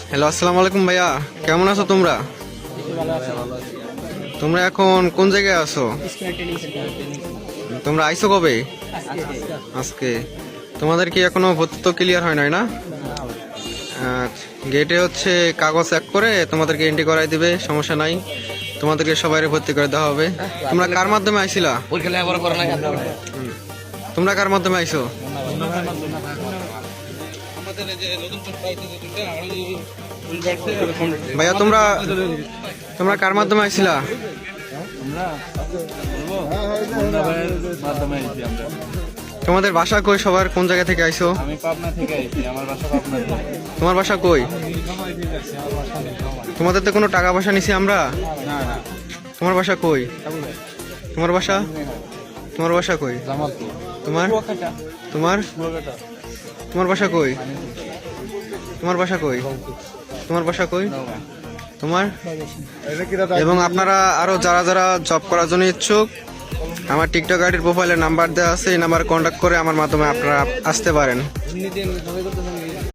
Hello, আসসালামু আলাইকুম ভাইয়া, কেমন আছো তোমরা? তোমরা এখন কোন জায়গায় আছো? তোমরা আইছো কবে? আজকে। তোমাদের কি এখনো ভর্তি তো ক্লিয়ার হয় নাই না? গেটে হচ্ছে কাগজ এক করে তোমাদেরকে এন্ট্রি করাই দিবে, সমস্যা নাই। তোমাদেরকে সবাই ভর্তি করে দেওয়া হবে। তোমরা কার মাধ্যমে আইছিলা? তোমরা কার মাধ্যমে আইছো? ভাইয়া তোমরা তোমরা কার মাধ্যমে আইছিলা? তোমাদের বাসা কই? সবার কোন জায়গা থেকে আইছো? আমি পাবনা থেকে আইছি, আমার বাসা পাবনা। তোমার বাসা কই? তোমাদের তো কোনো টাকা পয়সা নিছি আমরা? না না, তোমার বাসা কই? তোমার বাসা তোমার বাসা কই? জামালপুর। তোমার তোমার তোমার বাসা কই? তোমার বাসা কই? তোমার বাসা কই? তোমার? এবং আপনারা আরো যারা যারা জব করার জন্য ইচ্ছুক, আমার টিকটক আইডির প্রোফাইলে নাম্বার দেওয়া আছে, এই নাম্বার কন্ট্যাক্ট করে আমার মাধ্যমে আপনারা আসতে পারেন।